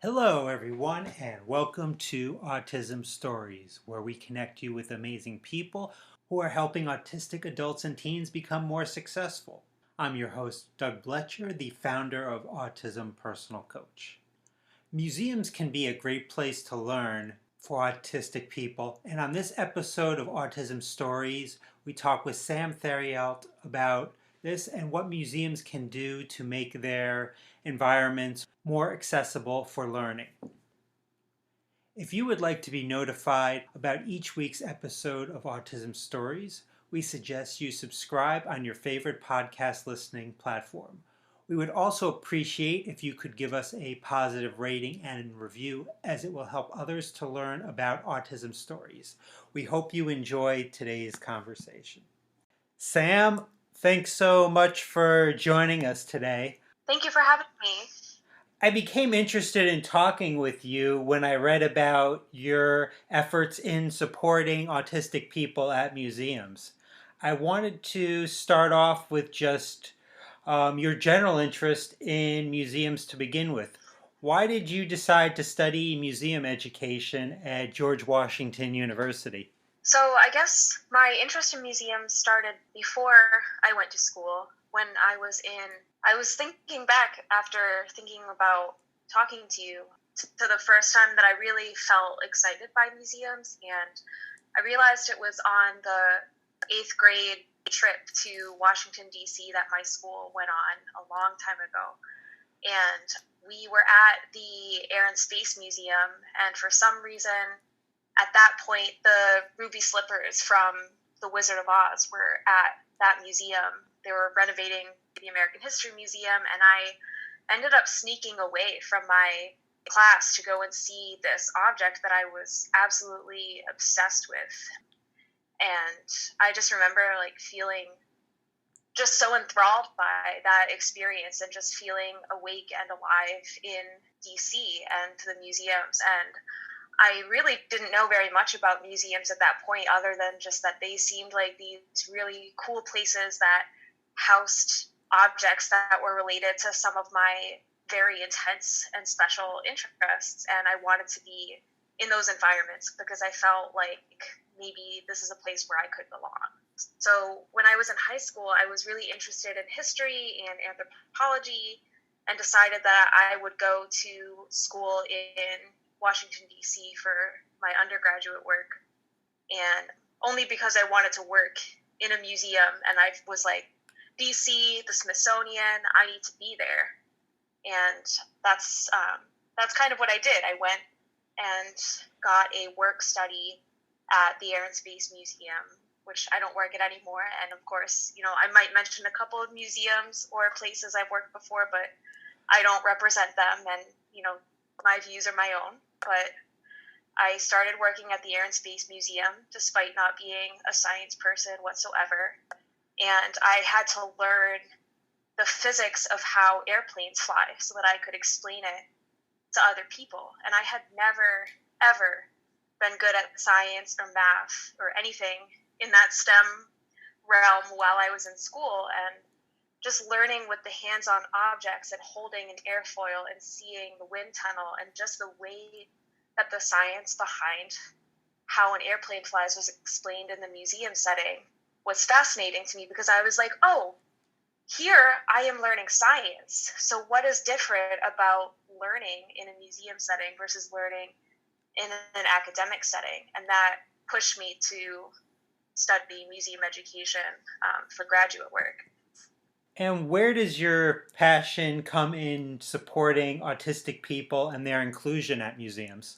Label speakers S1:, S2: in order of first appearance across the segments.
S1: Hello, everyone, and welcome to Autism Stories, where we connect you with amazing people who are helping autistic adults and teens become more successful. I'm your host, Doug Bletcher, the founder of Autism Personal Coach. Museums can be a great place to learn for autistic people, and on this episode of Autism Stories, we talk with Sam Theriault about this and what museums can do to make their environments more accessible for learning. If you would like to be notified about each week's episode of Autism Stories, we suggest you subscribe on your favorite podcast listening platform. We would also appreciate if you could give us a positive rating and review, as it will help others to learn about autism stories. We hope you enjoyed today's conversation. Sam, thanks so much for joining us today.
S2: Thank you for having me.
S1: I became interested in talking with you when I read about your efforts in supporting autistic people at museums. I wanted to start off with just your general interest in museums to begin with. Why did you decide to study museum education at George Washington University?
S2: So, I guess my interest in museums started before I went to school. When I was thinking back after thinking about talking to you to the first time that I really felt excited by museums. And I realized it was on the eighth grade trip to Washington, D.C. that my school went on a long time ago. And we were at the Air and Space Museum, and for some reason, at that point, the ruby slippers from The Wizard of Oz were at that museum. They were renovating the American History Museum, and I ended up sneaking away from my class to go and see this object that I was absolutely obsessed with. And I just remember feeling just so enthralled by that experience and just feeling awake and alive in DC and the museums. And I really didn't know very much about museums at that point, other than just that they seemed like these really cool places that housed objects that were related to some of my very intense and special interests. And I wanted to be in those environments because I felt like maybe this is a place where I could belong. So when I was in high school, I was really interested in history and anthropology, and decided that I would go to school in Washington, D.C. for my undergraduate work. And only because I wanted to work in a museum, and I was like, D.C., the Smithsonian, I need to be there. And that's kind of what I did. I went and got a work study at the Air and Space Museum, which I don't work at anymore. And of course, I might mention a couple of museums or places I've worked before, but I don't represent them, and my views are my own. But I started working at the Air and Space Museum despite not being a science person whatsoever. And I had to learn the physics of how airplanes fly so that I could explain it to other people. And I had never, ever been good at science or math or anything in that STEM realm while I was in school. And just learning with the hands-on objects and holding an airfoil and seeing the wind tunnel and just the way that the science behind how an airplane flies was explained in the museum setting was fascinating to me, because I was like, oh, here I am learning science. So what is different about learning in a museum setting versus learning in an academic setting? And that pushed me to study museum education for graduate work.
S1: And where does your passion come in supporting autistic people and their inclusion at museums?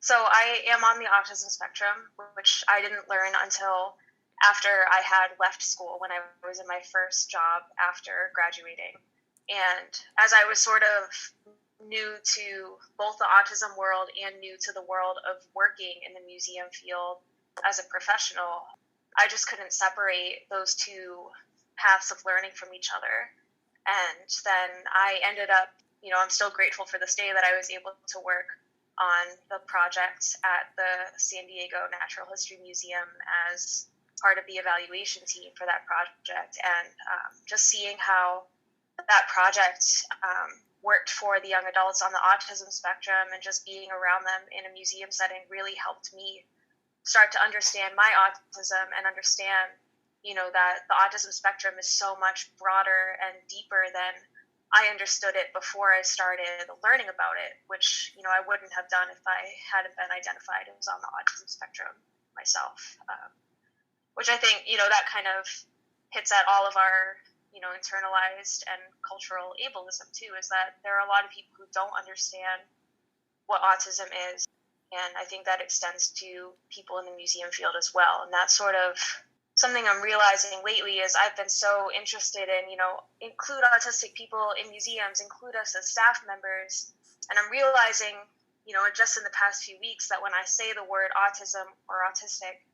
S2: So I am on the autism spectrum, which I didn't learn until after I had left school, when I was in my first job after graduating. And as I was sort of new to both the autism world and new to the world of working in the museum field as a professional, I just couldn't separate those two paths of learning from each other. And then I ended up, I'm still grateful for this day that I was able to work on the project at the San Diego Natural History Museum as part of the evaluation team for that project. And just seeing how that project worked for the young adults on the autism spectrum, and just being around them in a museum setting really helped me start to understand my autism and understand, that the autism spectrum is so much broader and deeper than I understood it before I started learning about it, which, I wouldn't have done if I hadn't been identified as on the autism spectrum myself. Which I think, that kind of hits at all of our, internalized and cultural ableism too, is that there are a lot of people who don't understand what autism is. And I think that extends to people in the museum field as well. And that's sort of something I'm realizing lately is I've been so interested in, include autistic people in museums, include us as staff members. And I'm realizing, just in the past few weeks that when I say the word autism or autistic,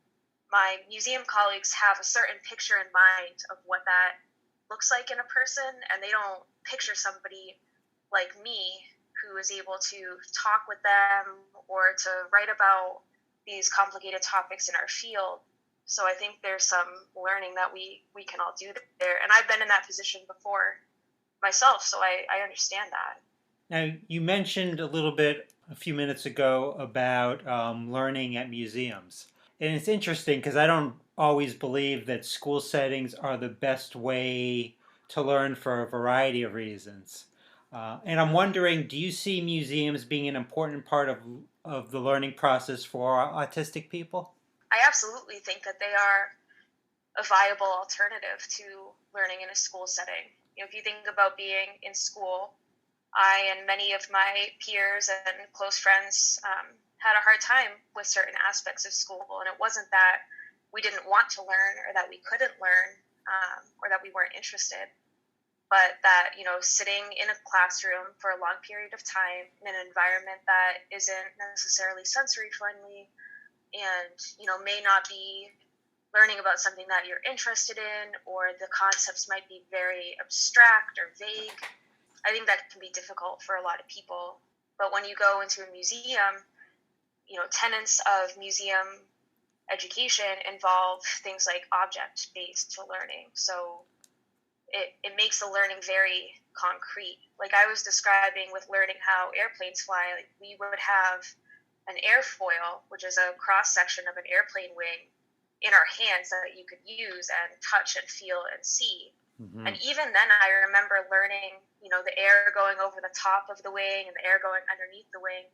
S2: my museum colleagues have a certain picture in mind of what that looks like in a person, and they don't picture somebody like me who is able to talk with them or to write about these complicated topics in our field. So I think there's some learning that we can all do there. And I've been in that position before myself, so I understand that.
S1: Now, you mentioned a little bit a few minutes ago about learning at museums. And it's interesting because I don't always believe that school settings are the best way to learn for a variety of reasons. And I'm wondering, do you see museums being an important part of the learning process for autistic people?
S2: I absolutely think that they are a viable alternative to learning in a school setting. If you think about being in school, I and many of my peers and close friends had a hard time with certain aspects of school. And it wasn't that we didn't want to learn or that we couldn't learn or that we weren't interested, but that, sitting in a classroom for a long period of time in an environment that isn't necessarily sensory friendly and, may not be learning about something that you're interested in, or the concepts might be very abstract or vague. I think that can be difficult for a lot of people. But when you go into a museum, tenets of museum education involve things like object-based learning. So it makes the learning very concrete. Like I was describing with learning how airplanes fly, like we would have an airfoil, which is a cross-section of an airplane wing, in our hands that you could use and touch and feel and see. Mm-hmm. And even then, I remember learning, the air going over the top of the wing and the air going underneath the wing.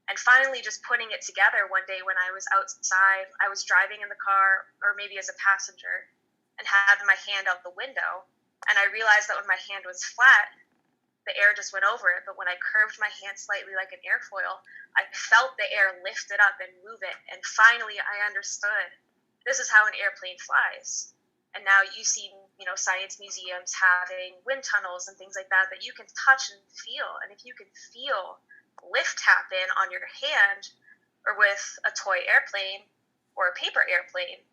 S2: And finally just putting it together one day when I was outside, I was driving in the car, or maybe as a passenger, and had my hand out the window. And I realized that when my hand was flat, the air just went over it. But when I curved my hand slightly like an airfoil, I felt the air lift it up and move it. And finally, I understood this is how an airplane flies. And now you see, science museums having wind tunnels and things like that you can touch and feel. And if you can feel lift happen on your hand or with a toy airplane or a paper airplane,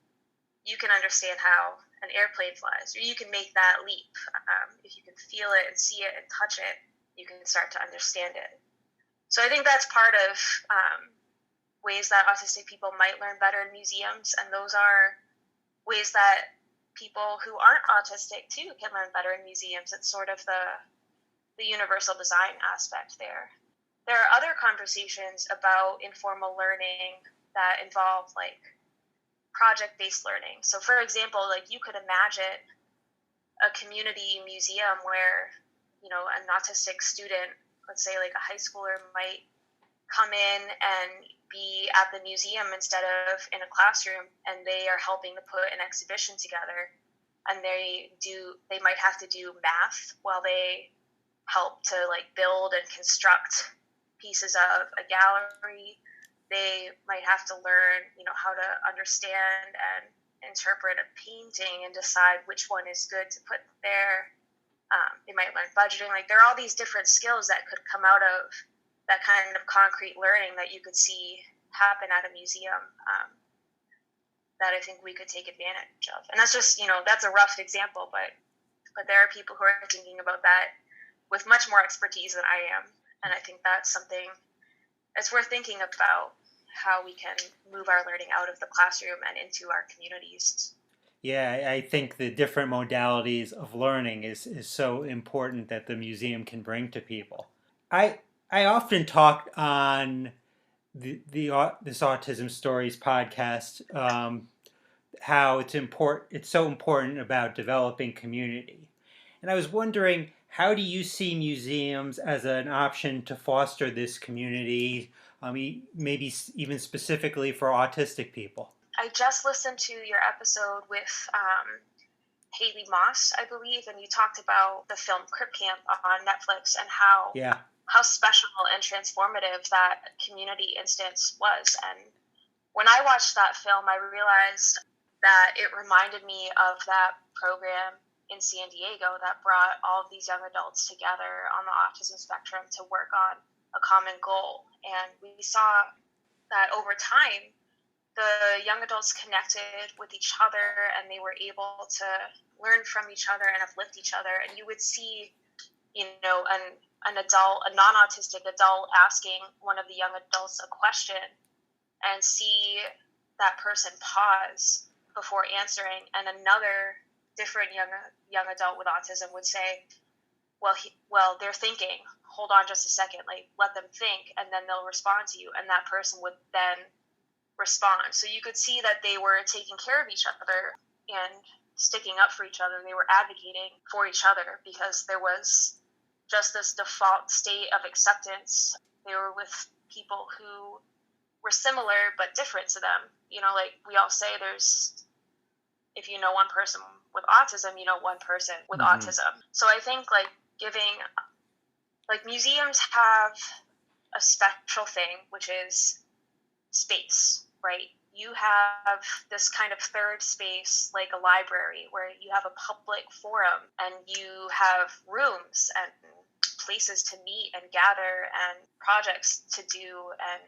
S2: you can understand how an airplane flies, or you can make that leap. If you can feel it and see it and touch it, you can start to understand it. So I think that's part of ways that autistic people might learn better in museums, and those are ways that people who aren't autistic too can learn better in museums. It's sort of the universal design aspect there. There are other conversations about informal learning that involve like project-based learning. So for example, like you could imagine a community museum where, an autistic student, let's say like a high schooler, might come in and be at the museum instead of in a classroom, and they are helping to put an exhibition together. And they might have to do math while they help to like build and construct pieces of a gallery. They might have to learn, how to understand and interpret a painting and decide which one is good to put there. They might learn budgeting. Like there are all these different skills that could come out of that kind of concrete learning that you could see happen at a museum that I think we could take advantage of. And that's just, that's a rough example, but there are people who are thinking about that with much more expertise than I am. And I think that's something it's worth thinking about, how we can move our learning out of the classroom and into our communities.
S1: Yeah, I think the different modalities of learning is so important that the museum can bring to people. I often talk on this Autism Stories podcast, how it's so important about developing community. And I was wondering, how do you see museums as an option to foster this community, maybe even specifically for autistic people?
S2: I just listened to your episode with Haley Moss, I believe, and you talked about the film Crip Camp on Netflix and
S1: Yeah.
S2: how special and transformative that community instance was. And when I watched that film, I realized that it reminded me of that program in San Diego that brought all of these young adults together on the autism spectrum to work on a common goal. And we saw that over time, the young adults connected with each other and they were able to learn from each other and uplift each other. And you would see, an adult, a non-autistic adult asking one of the young adults a question and see that person pause before answering, and another different young adult with autism would say, well, they're thinking, hold on just a second, like let them think, and then they'll respond to you, and that person would then respond. So you could see that they were taking care of each other and sticking up for each other. They were advocating for each other because there was just this default state of acceptance. They were with people who were similar but different to them. Like we all say, if you know one person with autism, you know one person with autism. So I think museums have a special thing, which is space, right? You have this kind of third space, like a library, where you have a public forum and you have rooms and places to meet and gather and projects to do, and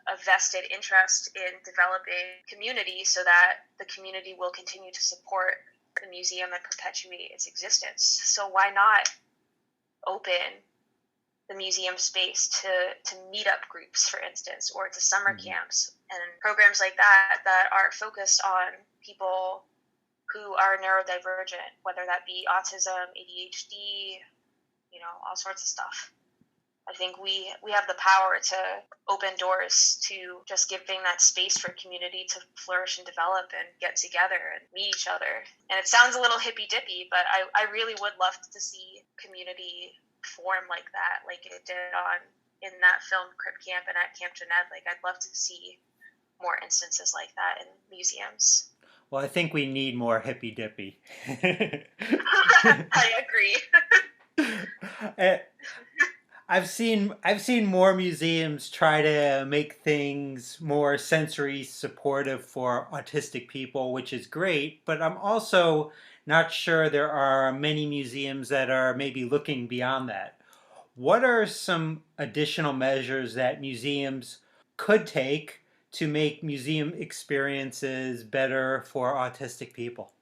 S2: a vested interest in developing community so that the community will continue to support the museum and perpetuate its existence. So why not open the museum space to meetup groups, for instance, or to summer camps and programs like that are focused on people who are neurodivergent, whether that be autism, ADHD, all sorts of stuff. I think we have the power to open doors to just giving that space for community to flourish and develop and get together and meet each other. And it sounds a little hippy-dippy, but I really would love to see community form like that, like it did in that film Crip Camp and at Camp Jeanette. Like I'd love to see more instances like that in museums.
S1: Well, I think we need more hippy-dippy.
S2: I agree.
S1: I've seen more museums try to make things more sensory supportive for autistic people, which is great, but I'm also not sure there are many museums that are maybe looking beyond that. What are some additional measures that museums could take to make museum experiences better for autistic people?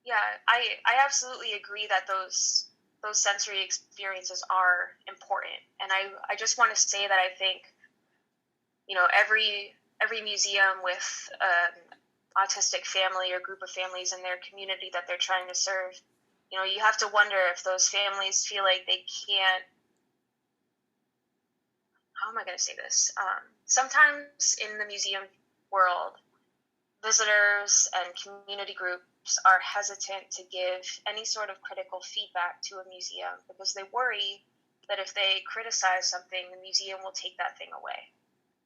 S2: Yeah, I absolutely agree that those sensory experiences are important. And I just want to say that I think, every museum with an autistic family or group of families in their community that they're trying to serve, you have to wonder if those families feel like they can't, how am I going to say this? Sometimes in the museum world, visitors and community groups are hesitant to give any sort of critical feedback to a museum because they worry that if they criticize something, the museum will take that thing away.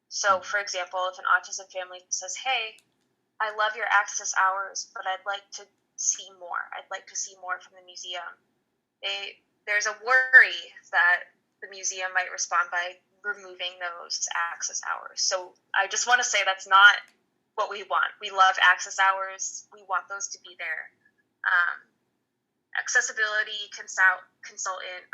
S2: So, for example, if an autism family says, hey, I love your access hours, but I'd like to see more. I'd like to see more from the museum. There's a worry that the museum might respond by removing those access hours. So I just want to say that's not what we want. We love access hours. We want those to be there. Accessibility consultant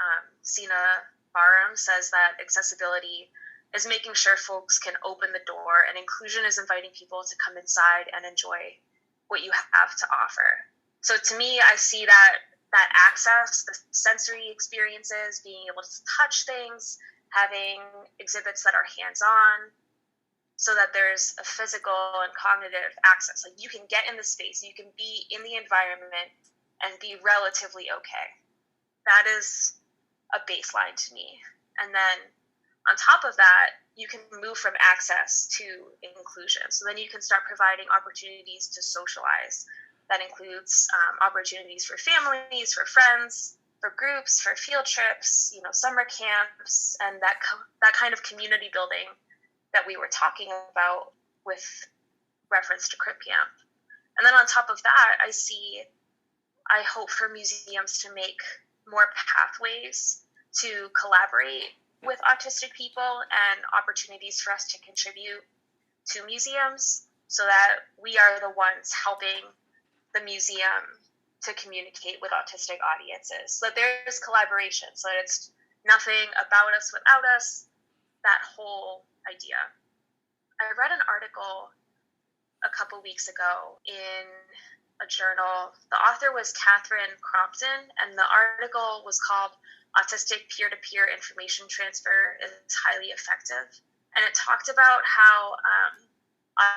S2: Sina Barham says that accessibility is making sure folks can open the door, and inclusion is inviting people to come inside and enjoy what you have to offer. So to me, I see that access, the sensory experiences, being able to touch things, having exhibits that are hands-on, so that there's a physical and cognitive access. Like you can get in the space, you can be in the environment and be relatively okay. That is a baseline to me. And then on top of that, you can move from access to inclusion. So then you can start providing opportunities to socialize. That includes opportunities for families, for friends, for groups, for field trips, summer camps, and that kind of community building that we were talking about with reference to Crip Camp. And then on top of that, I hope for museums to make more pathways to collaborate with autistic people and opportunities for us to contribute to museums so that we are the ones helping the museum to communicate with autistic audiences. So that there's collaboration, so that it's nothing about us without us, that whole idea. I read an article a couple weeks ago in a journal. The author was Catherine Crompton, and the article was called Autistic Peer-to-Peer Information Transfer is Highly Effective. And it talked about how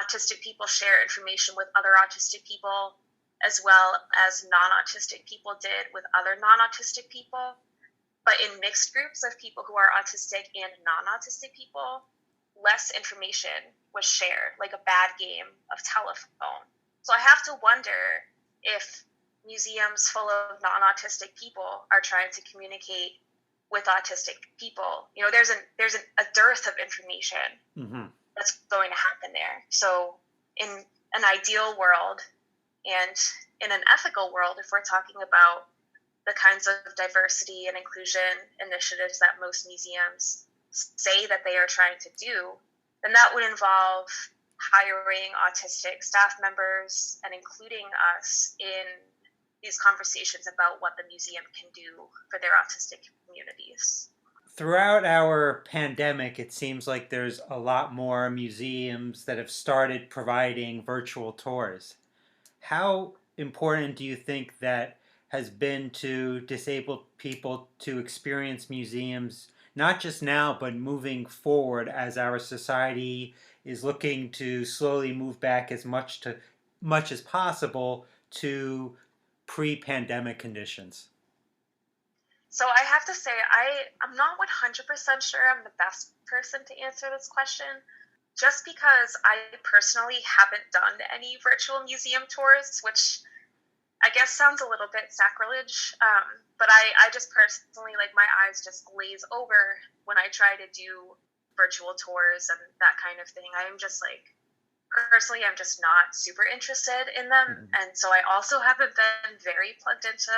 S2: autistic people share information with other autistic people as well as non-autistic people did with other non-autistic people. But in mixed groups of people who are autistic and non-autistic people, less information was shared, like a bad game of telephone. So I have to wonder if museums full of non-autistic people are trying to communicate with autistic people. There's a dearth of information that's going to happen there. So in an ideal world and in an ethical world, if we're talking about the kinds of diversity and inclusion initiatives that most museums say that they are trying to do, then that would involve hiring autistic staff members and including us in these conversations about what the museum can do for their autistic communities.
S1: Throughout our pandemic, it seems like there's a lot more museums that have started providing virtual tours. How important do you think that has been to disabled people to experience museums, not just now, but moving forward as our society is looking to slowly move back as much as possible to pre-pandemic conditions?
S2: So I have to say, I'm not 100% sure I'm the best person to answer this question, just because I personally haven't done any virtual museum tours, which I guess sounds a little bit sacrilege, but I just personally, my eyes just glaze over when I try to do virtual tours and that kind of thing. I'm just personally, I'm just not super interested in them. Mm-hmm. And so I also haven't been very plugged into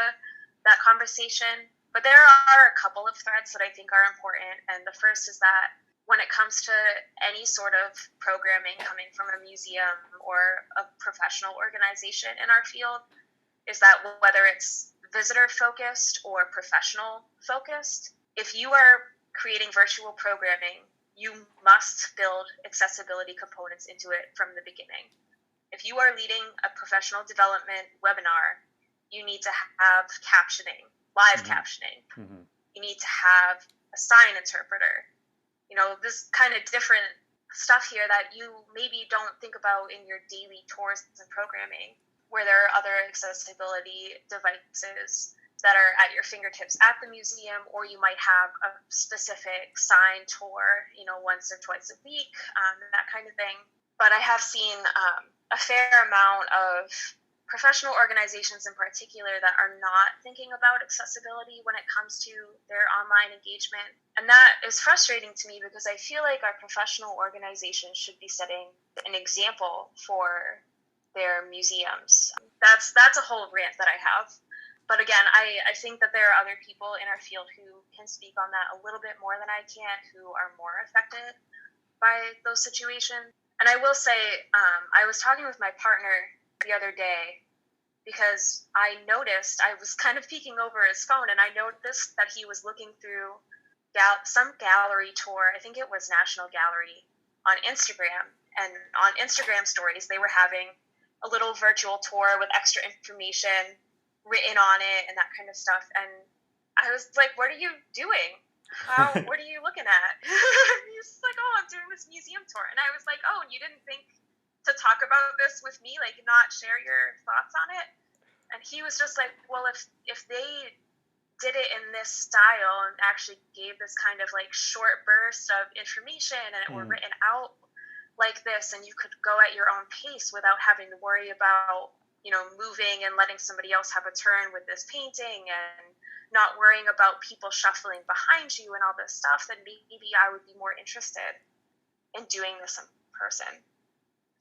S2: that conversation. But there are a couple of threads that I think are important. And the first is that when it comes to any sort of programming coming from a museum or a professional organization in our field, is that whether it's visitor focused or professional focused, if you are creating virtual programming, you must build accessibility components into it from the beginning. If you are leading a professional development webinar, you need to have captioning, live captioning. Mm-hmm. You need to have a sign interpreter. This kind of different stuff here that you maybe don't think about in your daily tours and programming, where there are other accessibility devices that are at your fingertips at the museum, or you might have a specific sign tour, once or twice a week, that kind of thing. But I have seen a fair amount of professional organizations in particular that are not thinking about accessibility when it comes to their online engagement. And that is frustrating to me because I feel like our professional organizations should be setting an example for their museums. That's a whole rant that I have. But again, I think that there are other people in our field who can speak on that a little bit more than I can, who are more affected by those situations. And I will say, I was talking with my partner the other day because I noticed, I was kind of peeking over his phone, and I noticed that he was looking through some gallery tour, I think it was National Gallery, on Instagram. And on Instagram stories, they were having a little virtual tour with extra information written on it and that kind of stuff. And I was like, what are you doing? What are you looking at? He's like, oh, I'm doing this museum tour. And I was like, oh, you didn't think to talk about this with me, not share your thoughts on it? And he was just like, well, if they did it in this style and actually gave this kind of like short burst of information, and it were
S1: Mm.
S2: written out like this, and you could go at your own pace without having to worry about, moving and letting somebody else have a turn with this painting, and not worrying about people shuffling behind you and all this stuff, then maybe I would be more interested in doing this in person.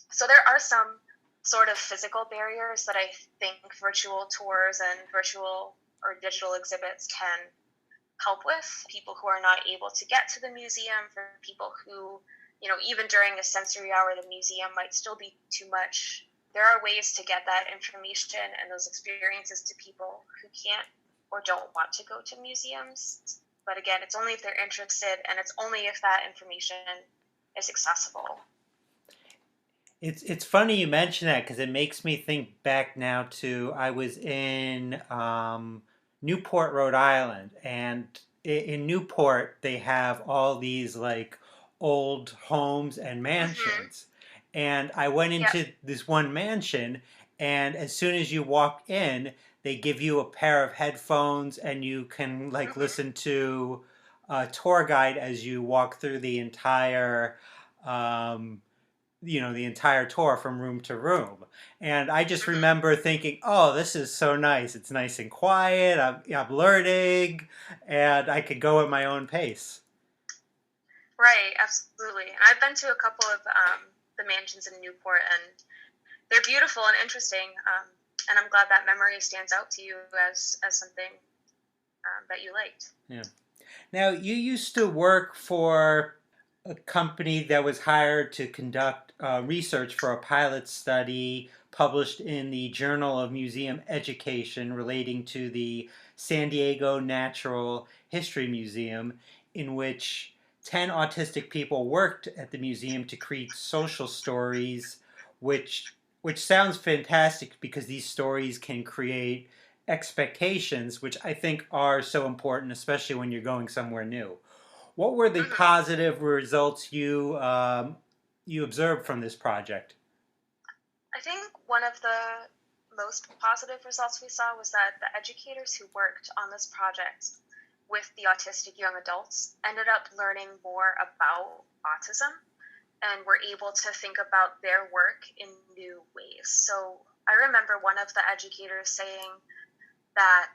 S2: So there are some sort of physical barriers that I think virtual tours and virtual or digital exhibits can help with people who are not able to get to the museum, for people who, even during a sensory hour, the museum might still be too much. There are ways to get that information and those experiences to people who can't or don't want to go to museums. But again, it's only if they're interested, and it's only if that information is accessible.
S1: It's funny you mention that because it makes me think back now to I was in Newport, Rhode Island, and in Newport they have all these like old homes and
S2: Mm-hmm.
S1: mansions, and I went
S2: Yep.
S1: into this one mansion, and as soon as you walk in, they give you a pair of headphones, and you can like
S2: Mm-hmm.
S1: listen to a tour guide as you walk through the entire. Um, the entire tour from room to room. And I just
S2: Mm-hmm.
S1: remember thinking, oh, this is so nice. It's nice and quiet. I'm learning, and I could go at my own pace.
S2: Right, absolutely. And I've been to a couple of the mansions in Newport, and they're beautiful and interesting. And I'm glad that memory stands out to you as something that you liked.
S1: Yeah. Now, you used to work for a company that was hired to conduct research for a pilot study published in the Journal of Museum Education relating to the San Diego Natural History Museum, in which 10 autistic people worked at the museum to create social stories, which sounds fantastic because these stories can create expectations, which I think are so important, especially when you're going somewhere new. What were the
S2: Mm-hmm.
S1: positive results you observed from this project?
S2: I think one of the most positive results we saw was that the educators who worked on this project with the autistic young adults ended up learning more about autism and were able to think about their work in new ways. So I remember one of the educators saying that,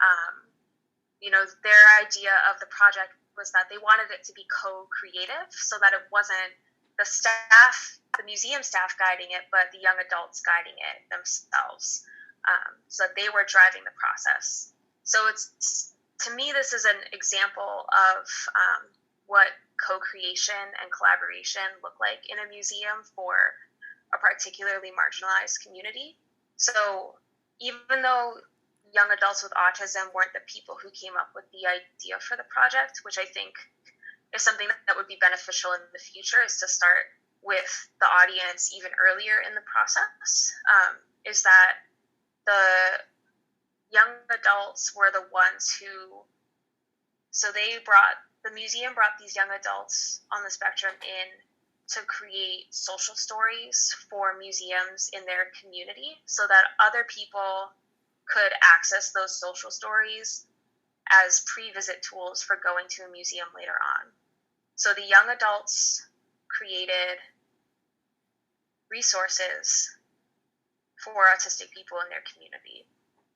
S2: their idea of the project was that they wanted it to be co-creative, so that it wasn't the museum staff guiding it, but the young adults guiding it themselves. So that they were driving the process. So to me, this is an example of what co-creation and collaboration look like in a museum for a particularly marginalized community. So even though young adults with autism weren't the people who came up with the idea for the project, which I think is something that would be beneficial in the future, is to start with the audience even earlier in the process, is that the young adults were the ones who, so the museum brought these young adults on the spectrum in to create social stories for museums in their community so that other people could access those social stories as pre-visit tools for going to a museum later on. So the young adults created resources for autistic people in their community.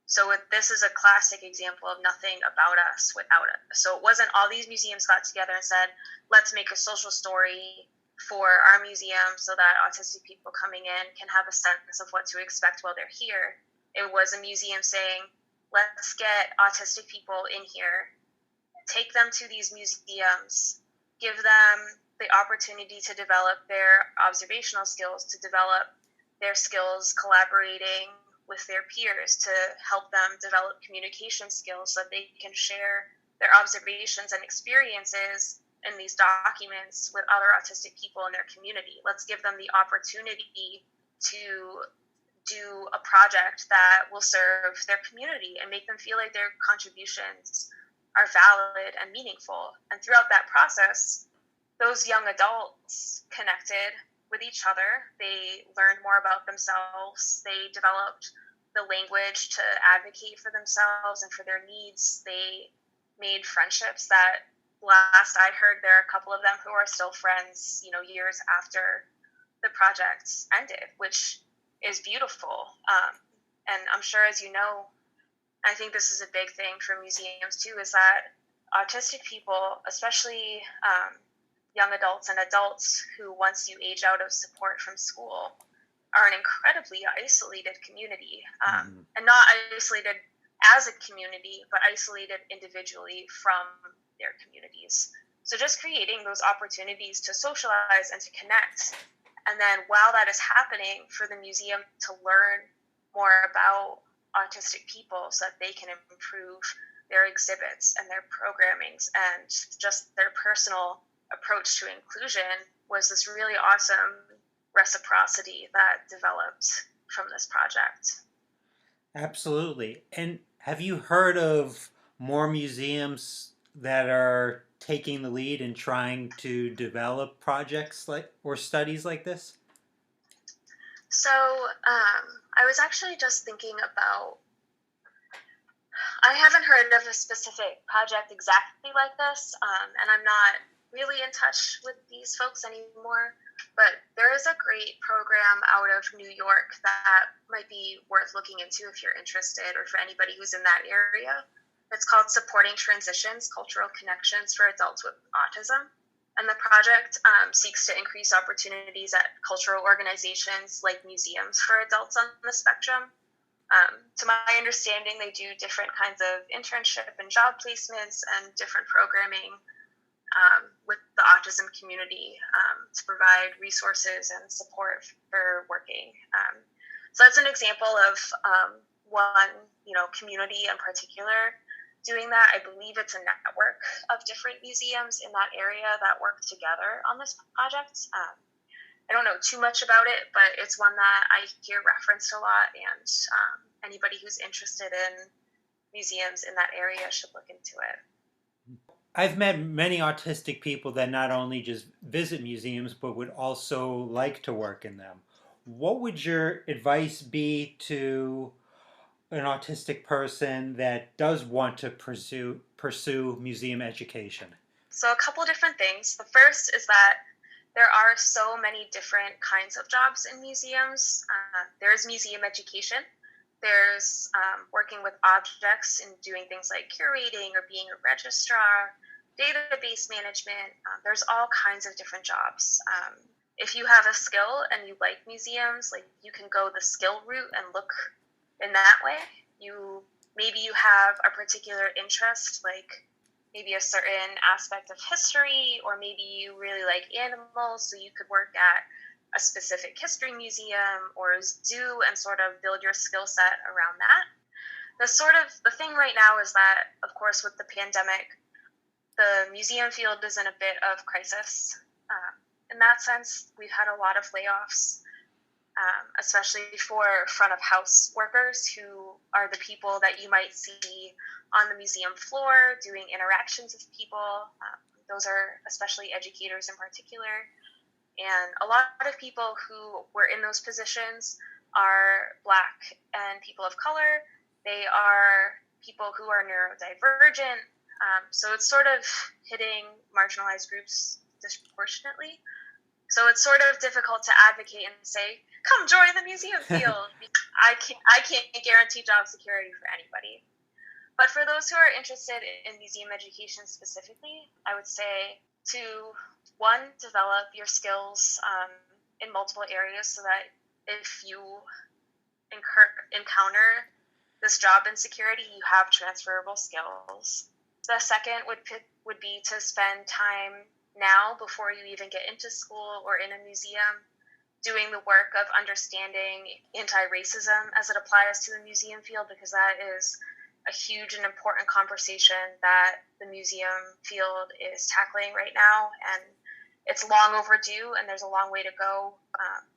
S2: So this is a classic example of nothing about us without us. So it wasn't all these museums got together and said, let's make a social story for our museum so that autistic people coming in can have a sense of what to expect while they're here. It was a museum saying, let's get autistic people in here, take them to these museums, give them the opportunity to develop their observational skills, to develop their skills collaborating with their peers, to help them develop communication skills so that they can share their observations and experiences in these documents with other autistic people in their community. Let's give them the opportunity to do a project that will serve their community and make them feel like their contributions are valid and meaningful. And throughout that process, those young adults connected with each other. They learned more about themselves. They developed the language to advocate for themselves and for their needs. They made friendships that last I heard, there are a couple of them who are still friends, years after the project ended, which is beautiful. And I'm sure, as you know, I think this is a big thing for museums too, is that autistic people, especially young adults and adults who, once you age out of support from school, are an incredibly isolated community, and not isolated as a community, but isolated individually from their communities. So just creating those opportunities to socialize and to connect. And then while that is happening, for the museum to learn more about autistic people so that they can improve their exhibits and their programmings and just their personal approach to inclusion, was this really awesome reciprocity that developed from this project.
S1: Absolutely. And have you heard of more museums that are taking the lead in trying to develop projects like or studies like this?
S2: So I was actually just thinking about, I haven't heard of a specific project exactly like this, and I'm not really in touch with these folks anymore, but there is a great program out of New York that might be worth looking into if you're interested, or for anybody who's in that area. It's called Supporting Transitions, Cultural Connections for Adults with Autism. And the project seeks to increase opportunities at cultural organizations like museums for adults on the spectrum. To my understanding, they do different kinds of internship and job placements and different programming with the autism community to provide resources and support for working. So that's an example of one, community in particular doing that. I believe it's a network of different museums in that area that work together on this project. I don't know too much about it, but it's one that I hear referenced a lot, and anybody who's interested in museums in that area should look into it.
S1: I've met many autistic people that not only just visit museums, but would also like to work in them. What would your advice be to an autistic person that does want to pursue museum education?
S2: So a couple different things. The first is that there are so many different kinds of jobs in museums. There's museum education. There's working with objects and doing things like curating or being a registrar, database management. There's all kinds of different jobs. If you have a skill and you like museums, like, you can go the skill route and look in that way. Maybe you have a particular interest, like maybe a certain aspect of history, or maybe you really like animals, so you could work at a specific history museum or zoo and sort of build your skill set around that. The thing right now is that, of course, with the pandemic, the museum field is in a bit of crisis. In that sense, we've had a lot of layoffs, especially for front of house workers, who are the people that you might see on the museum floor doing interactions with people. Those are especially educators in particular. And a lot of people who were in those positions are Black and people of color. They are people who are neurodivergent. So it's sort of hitting marginalized groups disproportionately. So it's sort of difficult to advocate and say, come join the museum field. I can't guarantee job security for anybody. But for those who are interested in museum education specifically, I would say to, one, develop your skills in multiple areas, so that if you encounter this job insecurity, you have transferable skills. The second would be to spend time now, before you even get into school or in a museum, doing the work of understanding anti-racism as it applies to the museum field, because that is a huge and important conversation that the museum field is tackling right now, and it's long overdue, and there's a long way to go,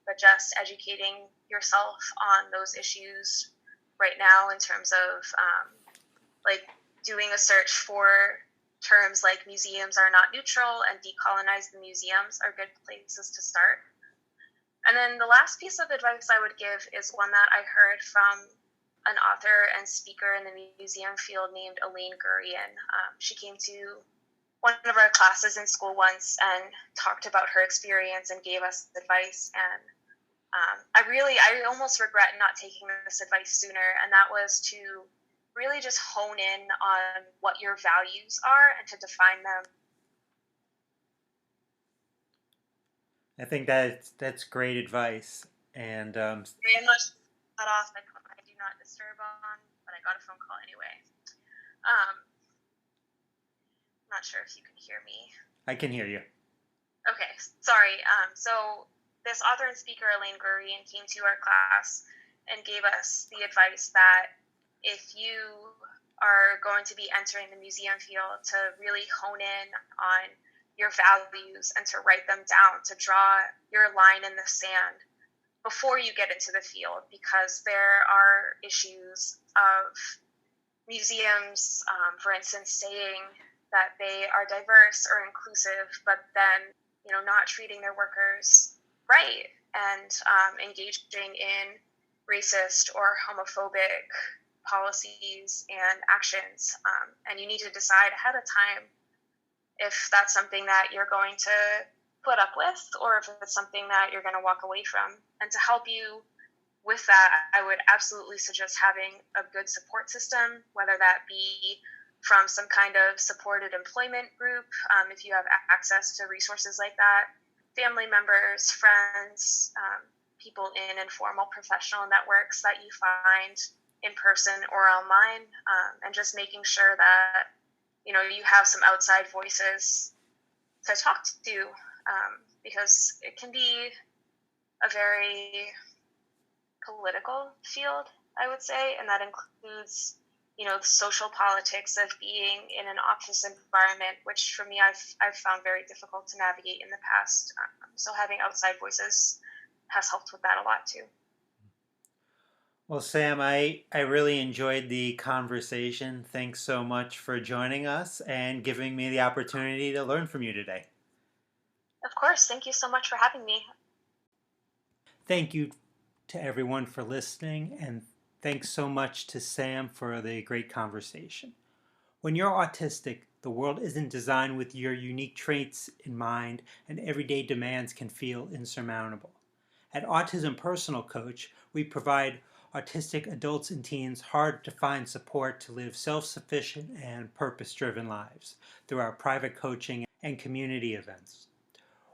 S2: but just educating yourself on those issues right now, in terms of like doing a search for terms like museums are not neutral and decolonize the museums are good places to start. And then the last piece of advice I would give is one that I heard from an author and speaker in the museum field named Elaine Gurian. She came to one of our classes in school once and talked about her experience and gave us advice. And I almost regret not taking this advice sooner. And that was to really just hone in on what your values are and to define them.
S1: I think that's great advice. And
S2: Very much cut off. I do not disturb on, but I got a phone call anyway. Not sure if you can hear me.
S1: I can hear you.
S2: Okay, sorry. So this author and speaker, Elaine Gurian, came to our class and gave us the advice that if you are going to be entering the museum field, to really hone in on your values and to write them down, to draw your line in the sand before you get into the field, because there are issues of museums, for instance, saying that they are diverse or inclusive, but then not treating their workers right and engaging in racist or homophobic policies and actions. And you need to decide ahead of time if that's something that you're going to put up with or if it's something that you're going to walk away from. And to help you with that, I would absolutely suggest having a good support system, whether that be from some kind of supported employment group, if you have access to resources like that, family members, friends, people in informal professional networks that you find in person or online, and just making sure that you have some outside voices to talk to, because it can be a very political field, I would say, and that includes the social politics of being in an office environment, which for me I've found very difficult to navigate in the past. So having outside voices has helped with that a lot too.
S1: Well, Sam, I really enjoyed the conversation. Thanks so much for joining us and giving me the opportunity to learn from you today.
S2: Of course. Thank you so much for having me.
S1: Thank you to everyone for listening, and thanks so much to Sam for the great conversation. When you're autistic, the world isn't designed with your unique traits in mind, and everyday demands can feel insurmountable. At Autism Personal Coach, we provide autistic adults and teens hard-to-find support to live self-sufficient and purpose-driven lives through our private coaching and community events.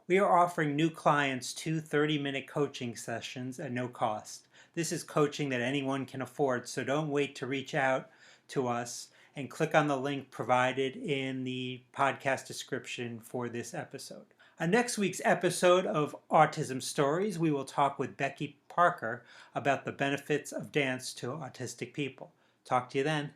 S1: We are offering new clients 2 30-minute coaching sessions at no cost. This is coaching that anyone can afford, so don't wait to reach out to us and click on the link provided in the podcast description for this episode. On next week's episode of Autism Stories, we will talk with Becky Parker about the benefits of dance to autistic people. Talk to you then.